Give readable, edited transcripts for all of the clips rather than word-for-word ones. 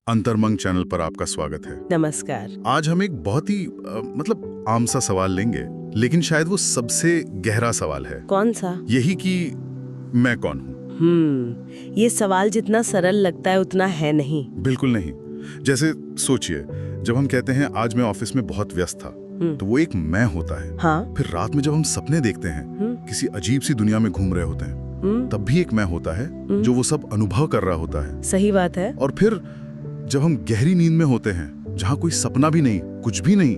अंतर्मंग channel पर आपका स्वागत है। नमस्कार। आज हम एक बहुत ही मतलब आम सा सवाल लेंगे, लेकिन शायद वो सबसे गहरा सवाल है। कौन सा? यही कि मैं कौन हूँ। ये सवाल जितना सरल लगता है उतना है नहीं। बिल्कुल नहीं। जैसे सोचिए, जब हम कहते हैं आज मैं ऑफिस में बहुत व्यस्त था, तो वो एक मैं होता है। हाँ। फिर रात में जब हम सपने देखते हैं, किसी अजीब सी दुनिया में घूम रहे होते हैं, तब भी एक मैं होता है जो वो सब अनुभव कर रहा होता है। सही बात है। और फिर जब हम गहरी नींद में होते हैं, जहां कोई सपना भी नहीं, कुछ भी नहीं,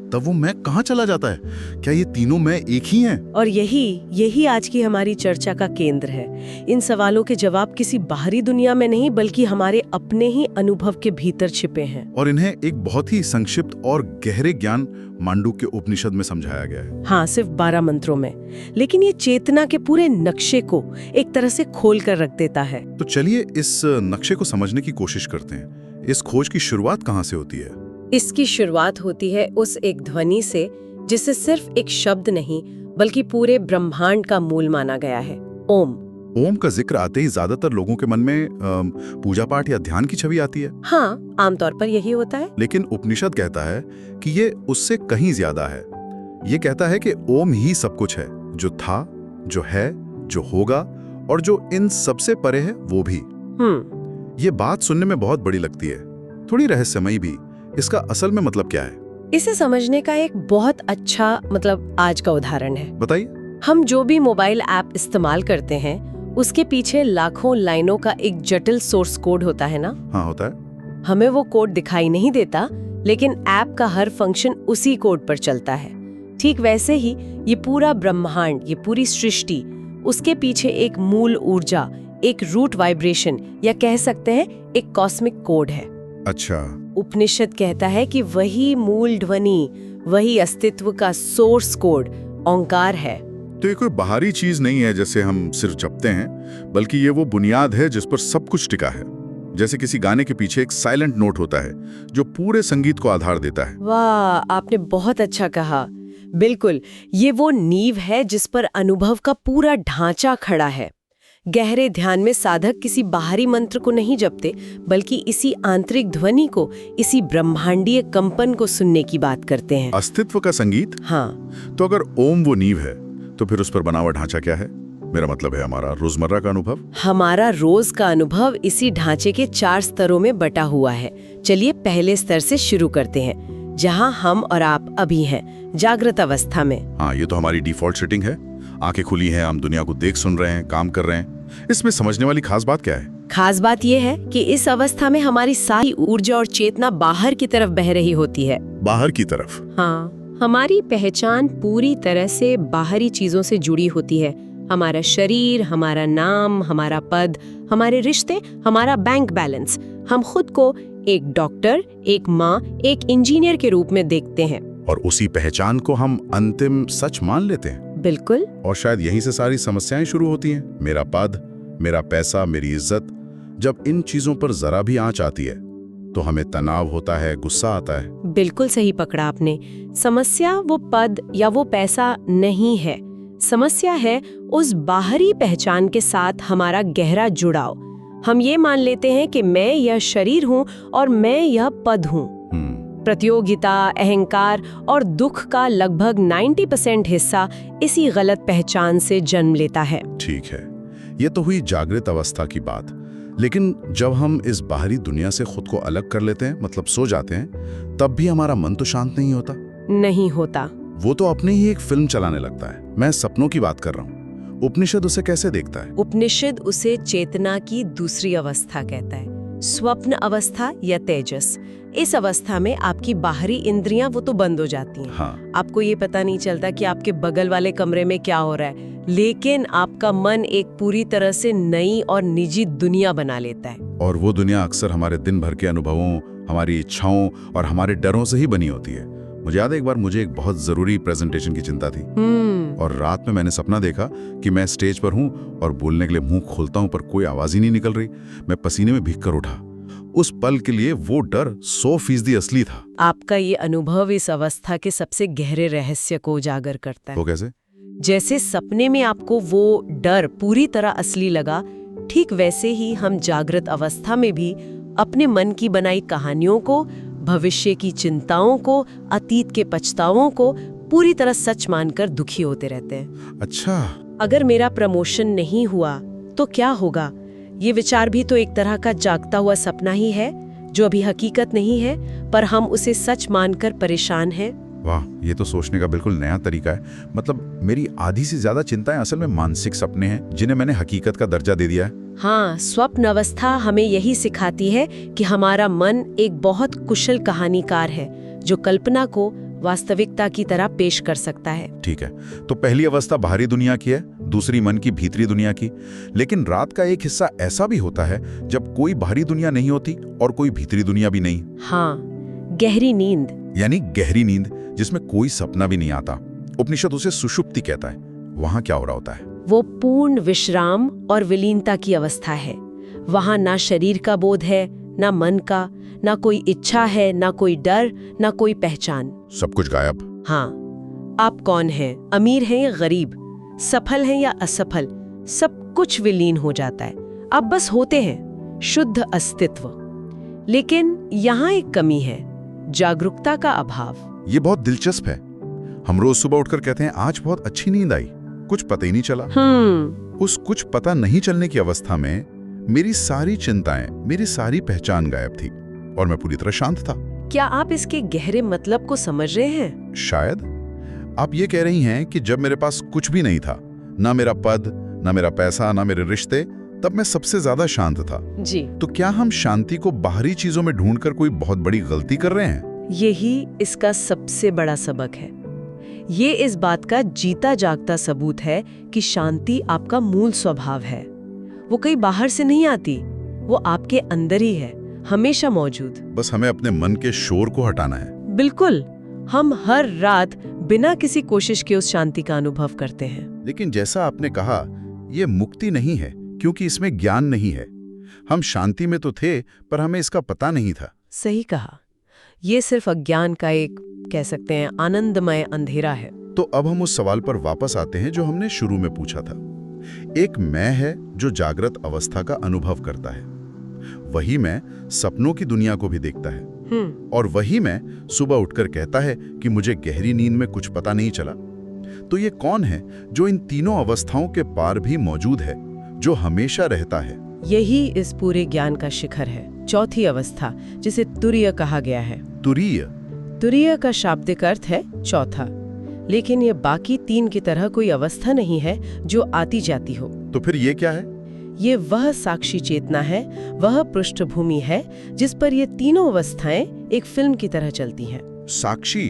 तब वो मैं कहां चला जाता है? क्या ये तीनों मैं एक ही हैं? और यही आज की हमारी चर्चा का केंद्र है। इन सवालों के जवाब किसी बाहरी दुनिया में नहीं, बल्कि हमारे अपने ही अनुभव के भीतर छिपे हैं। और इन्हें एक बहुत ही संक्षिप्त और गहरे ज्ञान मांडूक्य उपनिषद में समझाया गया है। हाँ, सिर्फ 12 मंत्रों में। लेकिन ये चेतना के पूरे नक्शे को एक तरह से खोल कर रख देता है। तो चलिए इस नक्शे को समझने की कोशिश करते हैं। इस खोज की शुरुआत कहाँ से होती है? इसकी शुरुआत होती है उस एक ध्वनि से जिसे सिर्फ एक शब्द नहीं, बल्कि पूरे ब्रह्मांड का मूल माना गया है, ओम। ओम का जिक्र आते ही ज्यादातर लोगों के मन में पूजा पाठ या ध्यान की छवि आती है। हाँ, आमतौर पर यही होता है। लेकिन उपनिषद कहता है कि ये उससे कहीं ज्यादा है। ये कहता है कि ओम ही सब कुछ है, जो था, जो है, जो होगा और जो इन सबसे परे है वो भी। ये बात सुनने में बहुत बड़ी लगती है, थोड़ी रहस्यमयी भी। इसका असल में मतलब क्या है? इसे समझने का एक बहुत अच्छा आज का उदाहरण है। बताइए। हम जो भी मोबाइल ऐप इस्तेमाल करते हैं, उसके पीछे लाखों लाइनों का एक जटिल सोर्स कोड होता है ना? हाँ, होता है। हमें वो कोड दिखाई नहीं देता, लेकिन ऐप का हर फंक्शन उसी कोड पर चलता है। ठीक वैसे ही ये पूरा ब्रह्मांड, ये पूरी सृष्टि, उसके पीछे एक मूल ऊर्जा, एक रूट वाइब्रेशन, या कह सकते हैं एक कॉस्मिक कोड है। अच्छा। उपनिषद कहता है कि वही मूल ध्वनि, वही अस्तित्व का सोर्स कोड ओंकार है। तो ये कोई बाहरी चीज नहीं है जैसे हम सिर्फ जपते हैं, बल्कि ये वो बुनियाद है जिस पर सब कुछ टिका है। जैसे किसी गाने के पीछे एक साइलेंट नोट होता है जो पूरे संगीत को आधार देता है। वाह, आपने बहुत अच्छा कहा। बिल्कुल, ये वो नींव है जिस पर अनुभव का पूरा ढांचा खड़ा है। गहरे ध्यान में साधक किसी बाहरी मंत्र को नहीं जपते, बल्कि इसी आंतरिक ध्वनि को, इसी ब्रह्मांडीय कंपन को सुनने की बात करते हैं। अस्तित्व का संगीत। हाँ। तो अगर ओम वो नींव है, तो फिर उस पर बना हुआ ढांचा क्या है? मेरा मतलब है हमारा रोजमर्रा का अनुभव। हमारा रोज का अनुभव इसी ढांचे के 4 स्तरों में बटा हुआ है। चलिए पहले स्तर से शुरू करते हैं, जहां हम और आप अभी हैं, जागृत अवस्था में। हाँ, ये तो हमारी डिफॉल्ट सेटिंग है। आंखें खुली हैं, हम दुनिया को देख सुन रहे हैं, काम कर रहे हैं। इसमें समझने वाली खास बात क्या है? खास बात यह है कि इस अवस्था में हमारी सारी ऊर्जा और चेतना बाहर की तरफ बह रही होती है। बाहर की तरफ? हाँ, हमारी पहचान पूरी तरह से बाहरी चीजों से जुड़ी होती है। हमारा शरीर, हमारा नाम, हमारा पद, हमारे रिश्ते, हमारा बैंक बैलेंस। हम खुद को एक डॉक्टर, एक माँ, एक इंजीनियर के रूप में देखते हैं। और उसी पहचान को हम अंतिम सच मान लेते हैं। बिल्कुल। और शायद यहीं से सारी समस्याएं शुरू होती हैं। मेरा पद, मेरा पैसा, मेरी इज्जत। जब इन चीजों पर जरा भी आंच आती है, तो हमें तनाव होता है, गुस्सा आता है। बिल्कुल सही पकड़ा आपने। समस्या वो पद या वो पैसा नहीं है। समस्या है उस बाहरी पहचान के साथ हमारा गहरा जुड़ाव। हम ये मान लेते हैं कि मैं यह शरीर हूँ और मैं यह पद हूँ। प्रतियोगिता, अहंकार और दुख का लगभग 90% हिस्सा इसी गलत पहचान से जन्म लेता है। ठीक है, ये तो हुई जागृत अवस्था की बात। लेकिन जब हम इस बाहरी दुनिया से खुद को अलग कर लेते हैं, मतलब सो जाते हैं, तब भी हमारा मन तो शांत नहीं होता। नहीं होता। वो तो अपने ही एक फिल्म चलाने लगता है। मैं सपनों की बात कर रहा हूँ। उपनिषद उसे कैसे देखता है? उपनिषद उसे चेतना की दूसरी अवस्था कहता है, स्वप्न अवस्था या तेजस। इस अवस्था में आपकी बाहरी इंद्रियां वो तो बंद हो जाती हैं। हाँ। आपको ये पता नहीं चलता कि आपके बगल वाले कमरे में क्या हो रहा है, लेकिन आपका मन एक पूरी तरह से नई और निजी दुनिया बना लेता है। और वो दुनिया अक्सर हमारे दिन भर के अनुभवों, हमारी इच्छाओं और हमारे डरों से ही बनी होती है। मुझे याद है एक बार मुझे एक बहुत जरूरी प्रेजेंटेशन की चिंता थी, और रात में मैंने सपना देखा कि मैं स्टेज पर हूँ और बोलने के लिए मुंह खोलता हूँ, पर कोई आवाज ही नहीं निकल रही। मैं पसीने में भीग कर उठा। उस पल के लिए वो डर 100% असली था। आपका ये अनुभव इस अवस्था के सबसे गहरे रहस्य को उजागर करता है। वो कैसे? जैसे सपने में आपको वो डर पूरी तरह असली लगा, ठीक वैसे ही हम जागृत अवस्था में भी अपने मन की बनाई कहानियों को, भविष्य की चिंताओं को, अतीत के पछतावों को पूरी तरह सच मानकर दुखी होते रहते हैं। अच्छा। अगर मेरा प्रमोशन नहीं हुआ तो क्या होगा? ये विचार भी तो एक तरह का जागता हुआ सपना ही है, जो अभी हकीकत नहीं है, पर हम उसे सच मानकर परेशान हैं। वाह, ये तो सोचने का बिल्कुल नया तरीका है। मतलब मेरी आधी से ज्यादा चिंताएं असल में मानसिक सपने हैं, जिन्हें मैंने हकीकत का दर्जा दे दिया है। हाँ, स्वप्न अवस्था हमें यही सिखाती है कि हमारा मन एक बहुत कुशल कहानीकार है, जो कल्पना को वास्तविकता की तरह पेश कर सकता है। ठीक है, तो पहली अवस्था बाहरी दुनिया की है, दूसरी मन की भीतरी दुनिया की। लेकिन रात का एक हिस्सा ऐसा भी होता है जब कोई बाहरी दुनिया नहीं होती और कोई भीतरी दुनिया भी नहीं। हाँ, गहरी नींद। यानी गहरी नींद, जिसमें कोई सपना भी नहीं आता। उपनिषद उसे सुषुप्ति कहता है। वहां क्या हो रहा होता है? वो पूर्ण विश्राम और विलीनता की अवस्था है। वहां ना शरीर का बोध है, ना मन का, ना कोई इच्छा है, ना कोई डर, ना कोई पहचान। सब कुछ गायब। हाँ, आप कौन हैं, अमीर हैं या गरीब, सफल हैं या असफल, सब कुछ विलीन हो जाता है। आप बस होते हैं, शुद्ध अस्तित्व। लेकिन यहाँ एक कमी है, जागरूकता का अभाव। ये बहुत दिलचस्प है। हम रोज सुबह उठकर कहते हैं आज बहुत अच्छी नींद आई, कुछ पता ही नहीं चला। उस कुछ पता नहीं चलने की अवस्था में मेरी सारी चिंताएं, मेरी सारी पहचान गायब थी और मैं पूरी तरह शांत था। क्या आप इसके गहरे मतलब को समझ रहे हैं? शायद आप ये कह रही हैं कि जब मेरे पास कुछ भी नहीं था, ना मेरा पद, ना मेरा पैसा, ना मेरे रिश्ते, तब मैं सबसे ज्यादा शांत था। जी। तो क्या हम शांति को बाहरी चीजों में ढूंढकर कोई बहुत बड़ी गलती कर रहे हैं? यही इसका सबसे बड़ा सबक है। ये इस बात का जीता जागता सबूत है कि शांति आपका मूल स्वभाव है। वो कहीं बाहर से नहीं आती, वो आपके अंदर ही है, हमेशा मौजूद। बस हमें अपने मन के शोर को हटाना है। बिल्कुल। हम हर रात बिना किसी कोशिश के उस शांति का अनुभव करते हैं। लेकिन जैसा आपने कहा, ये मुक्ति नहीं है, क्योंकि इसमें ज्ञान नहीं है। हम शांति में तो थे, पर हमें इसका पता नहीं था। सही कहा। ये सिर्फ अज्ञान का एक, कह सकते हैं, आनंदमय अंधेरा है। तो अब हम उस सवाल पर वापस आते हैं जो हमने शुरू में पूछा था। एक मैं है जो जागृत अवस्था का अनुभव करता है। वही मैं सपनों की दुनिया को भी देखता है। और वही मैं सुबह उठकर कहता है कि मुझे गहरी नींद में कुछ पता नहीं चला। तो ये कौन है जो इन तीनों अवस्थाओं के पार भी मौजूद है, जो हमेशा रहता है? यही इस पूरे ज्ञान का शिखर है, चौथी अवस्था, जिसे तुरीय कहा गया है। तुरीय? तुरीय का शाब्दिक अर्थ है चौथा, लेकिन ये बाकी तीन की तरह कोई अवस्था नहीं है जो आती जाती हो। तो फिर ये क्या है? ये वह साक्षी चेतना है, वह पृष्ठभूमि है जिस पर ये तीनों अवस्थाएं एक फिल्म की तरह चलती हैं। साक्षी?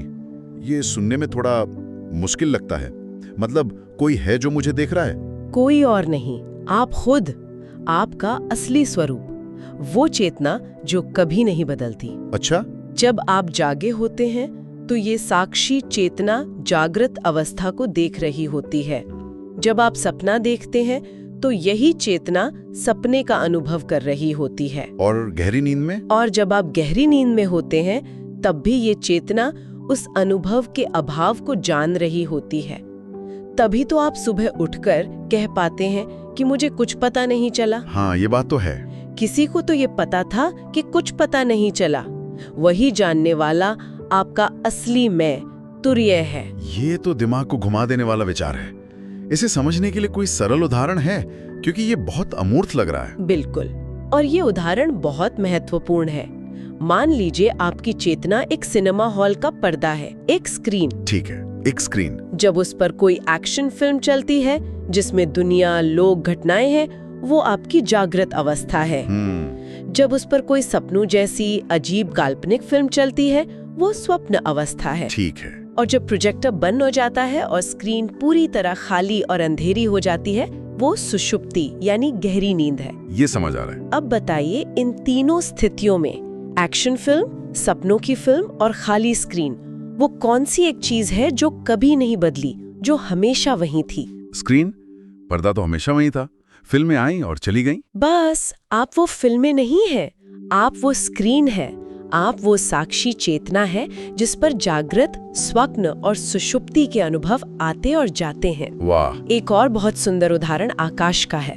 ये सुनने में थोड़ा मुश्किल लगता है। मतलब कोई है जो मुझे देख रहा है? कोई और नहीं, आप खुद, आपका असली स्वरूप, वो चेतना जो कभी नहीं बदलती। अच्छा। जब आप जागे होते हैं तो ये साक्षी चेतना जागृत अवस्था को देख रही होती है। जब आप सपना देखते हैं तो यही चेतना सपने का अनुभव कर रही होती है। और गहरी नींद में? और जब आप गहरी नींद में होते हैं तब भी ये चेतना उस अनुभव के अभाव को जान रही होती है। तभी तो आप सुबह उठकर कह पाते हैं कि मुझे कुछ पता नहीं चला। हाँ, ये बात तो है। किसी को तो ये पता था कि कुछ पता नहीं चला। वही जानने वाला आपका असली मैं, तुरीय है। ये तो दिमाग को घुमा देने वाला विचार है। इसे समझने के लिए कोई सरल उदाहरण है, क्योंकि ये बहुत अमूर्त लग रहा है। बिल्कुल, और ये उदाहरण बहुत महत्वपूर्ण है। मान लीजिए आपकी चेतना एक सिनेमा हॉल का पर्दा है, एक स्क्रीन। ठीक है, एक स्क्रीन। जब उस पर कोई एक्शन फिल्म चलती है जिसमें दुनिया, लोग, घटनाएं हैं, वो आपकी जागृत अवस्था है। जब उस पर कोई सपनों जैसी अजीब काल्पनिक फिल्म चलती है, वो स्वप्न अवस्था है। ठीक है। और जब प्रोजेक्टर बंद हो जाता है और स्क्रीन पूरी तरह खाली और अंधेरी हो जाती है, वो सुषुप्ति यानी गहरी नींद है। ये समझ आ रहा है। अब बताइए, इन तीनों स्थितियों में, एक्शन फिल्म, सपनों की फिल्म और खाली स्क्रीन, वो कौन सी एक चीज है जो कभी नहीं बदली, जो हमेशा वहीं थी? स्क्रीन। पर्दा तो हमेशा वहीं था। फिल्में आई और चली गईं। बस, आप वो फिल्में नहीं है, आप वो स्क्रीन है। आप वो साक्षी चेतना है जिस पर जागृत, स्वप्न और सुषुप्ति के अनुभव आते और जाते हैं। वाह। एक और बहुत सुंदर उदाहरण आकाश का है।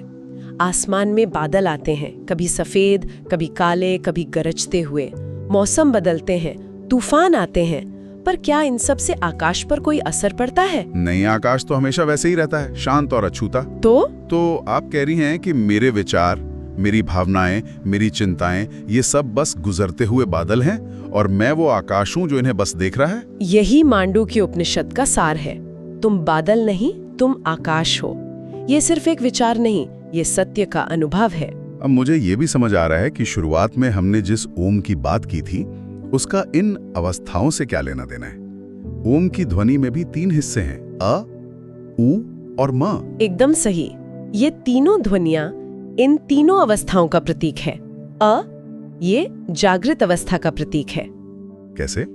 आसमान में बादल आते हैं, कभी सफेद, कभी काले, कभी गरजते हुए। मौसम बदलते हैं, तूफान आते हैं, पर क्या इन सब से आकाश पर कोई असर पड़ता है? नहीं, आकाश तो हमेशा वैसे ही रहता है, शांत और अछूता। तो आप कह रही हैं कि मेरे विचार, मेरी भावनाएं, मेरी चिंताएं, ये सब बस गुजरते हुए बादल हैं और मैं वो आकाश हूं जो इन्हें बस देख रहा है? यही मांडूक्य उपनिषद का सार है। तुम बादल नहीं, तुम आकाश हो। ये सिर्फ एक विचार नहीं, ये सत्य का अनुभव है। अब मुझे ये भी समझ आ रहा है कि शुरुआत में हमने जिस ओम की बात की थी, उसका इन अवस्थाओं से क्या लेना देना है। ओम की ध्वनि में भी 3 हिस्से हैं, अ, उ और म। एकदम सही। ये तीनों ध्वनियां इन तीनों अवस्थाओं का प्रतीक है। अ, ये जागृत अवस्था का प्रतीक है। कैसे?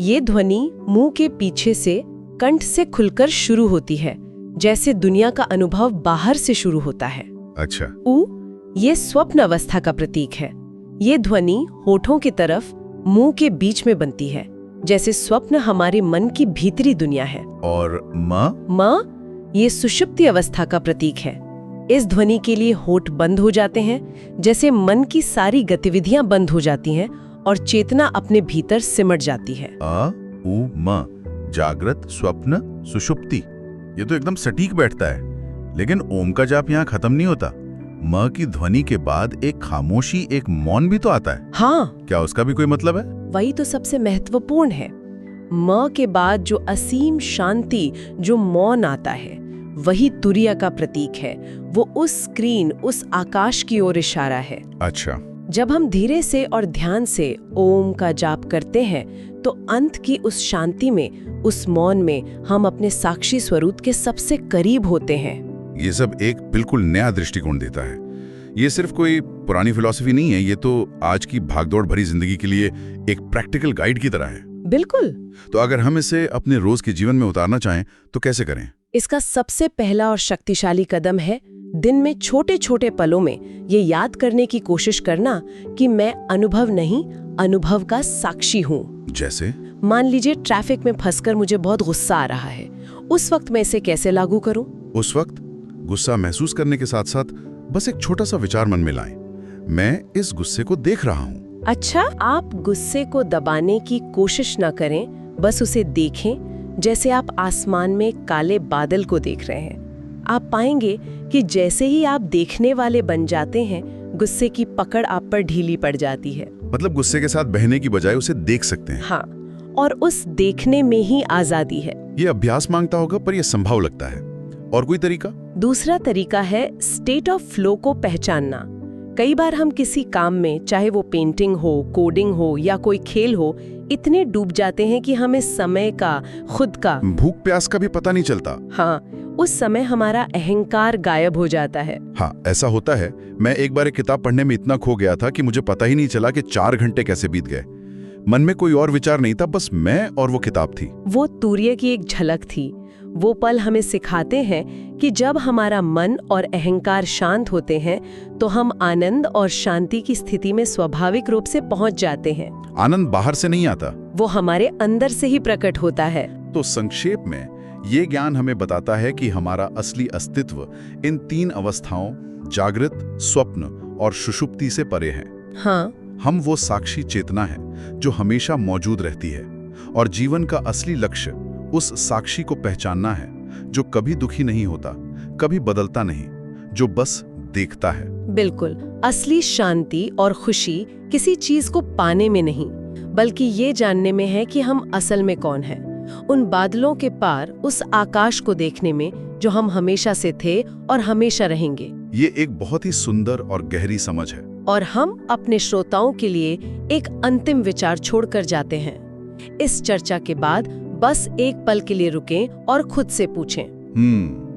ये ध्वनि मुंह के पीछे से कंठ से खुलकर शुरू होती है, जैसे दुनिया का अनुभव बाहर से शुरू होता है। अच्छा। उ, ये स्वप्न अवस्था का प्रतीक है। ये ध्वनि होठों की तरफ मुंह के बीच में बनती है, जैसे स्वप्न हमारे मन की भीतरी दुनिया है। और म, ये सुषुप्ति अवस्था का प्रतीक है। इस ध्वनि के लिए होठ बंद हो जाते हैं, जैसे मन की सारी गतिविधियां बंद हो जाती हैं और चेतना अपने भीतर सिमट जाती है। अ, उ, म, जागृत, स्वप्न, सुषुप्ति। ये तो एकदम सटीक बैठता है। लेकिन ओम का जाप यहाँ खत्म नहीं होता। म की ध्वनि के बाद एक खामोशी, एक मौन भी तो आता है। हाँ, क्या उसका भी कोई मतलब है? वही तो सबसे महत्वपूर्ण है। म के बाद जो असीम शांति, जो मौन आता है, वही तुरीय का प्रतीक है। वो उस स्क्रीन, उस आकाश की ओर इशारा है। अच्छा। जब हम धीरे से और ध्यान से ओम का जाप करते हैं, तो अंत की उस शांति में, उस मौन में हम अपने साक्षी स्वरूप के सबसे करीब होते हैं। ये सब एक बिल्कुल नया दृष्टिकोण देता है। ये सिर्फ कोई पुरानी फिलॉसफी नहीं है, ये तो आज की भागदौड़ भरी जिंदगी के लिए एक प्रैक्टिकल गाइड की तरह है। बिल्कुल। तो अगर हम इसे अपने रोज के जीवन में उतारना चाहें तो कैसे करें? इसका सबसे पहला और शक्तिशाली कदम है दिन में छोटे छोटे पलों में ये याद करने की कोशिश करना कि मैं अनुभव नहीं, अनुभव का साक्षी हूँ। जैसे? मान लीजिए ट्रैफिक में फंसकर मुझे बहुत गुस्सा आ रहा है। उस वक्त मैं इसे कैसे लागू करूं? उस वक्त गुस्सा महसूस करने के साथ साथ बस एक छोटा सा विचार मन में लाएं, मैं इस गुस्से को देख रहा हूं। अच्छा, आप गुस्से को दबाने की कोशिश न करें, बस उसे देखें, जैसे आप आसमान में काले बादल को देख रहे हैं। आप पाएंगे कि जैसे ही आप देखने वाले बन जाते हैं, गुस्से की पकड़ आप पर ढीली पड़ जाती है। मतलब गुस्से के साथ बहने की बजाय उसे देख सकते हैं। हाँ, और उस देखने में ही आजादी है। ये अभ्यास मांगता होगा, पर यह संभव लगता है। और कोई तरीका? दूसरा तरीका है स्टेट ऑफ फ्लो को पहचानना। कई बार हम किसी काम में, चाहे वो पेंटिंग हो, कोडिंग हो या कोई खेल हो, इतने डूब जाते हैं कि हमें समय का, खुद का, भूख प्यास का भी पता नहीं चलता। हाँ, उस समय हमारा अहंकार गायब हो जाता है। हाँ, ऐसा होता है। मैं एक बार एक किताब पढ़ने में इतना खो गया था कि मुझे पता ही नहीं चला कि 4 घंटे कैसे बीत गए। मन में कोई और विचार नहीं था, बस मैं और वो किताब थी। वो तुरीय की एक झलक थी। वो पल हमें सिखाते हैं कि जब हमारा मन और अहंकार शांत होते हैं, तो हम आनंद और शांति की स्थिति में स्वाभाविक रूप से पहुंच जाते हैं। आनंद बाहर से नहीं आता, वो हमारे अंदर से ही प्रकट होता है। तो संक्षेप में ये ज्ञान हमें बताता है कि हमारा असली अस्तित्व इन 3 अवस्थाओं, जागृत, स्वप्न और सुषुप्ति से परे है। हाँ, हम वो साक्षी चेतना है जो हमेशा मौजूद रहती है, और जीवन का असली लक्ष्य उस साक्षी को पहचानना है जो कभी दुखी नहीं होता, कभी बदलता नहीं, जो बस देखता है। बिल्कुल। असली शांति और खुशी किसी चीज को पाने में नहीं, बल्कि ये जानने में है कि हम असल में कौन हैं। उन बादलों के पार उस आकाश को देखने में जो हम हमेशा से थे और हमेशा रहेंगे। ये एक बहुत ही सुंदर और गहरी समझ है। और हम अपने श्रोताओं के लिए एक अंतिम विचार छोड़कर जाते हैं। इस चर्चा के बाद बस एक पल के लिए रुकें और खुद से पूछें,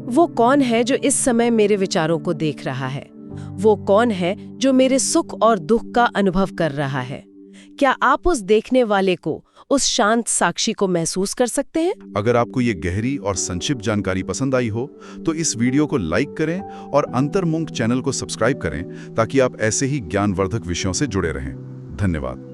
वो कौन है जो इस समय मेरे विचारों को देख रहा है? वो कौन है जो मेरे सुख और दुख का अनुभव कर रहा है? क्या आप उस देखने वाले को, उस शांत साक्षी को महसूस कर सकते हैं? अगर आपको ये गहरी और संक्षिप्त जानकारी पसंद आई हो तो इस वीडियो को लाइक करें और अंतर्मुख चैनल को सब्सक्राइब करें, ताकि आप ऐसे ही ज्ञानवर्धक विषयों से जुड़े रहें। धन्यवाद।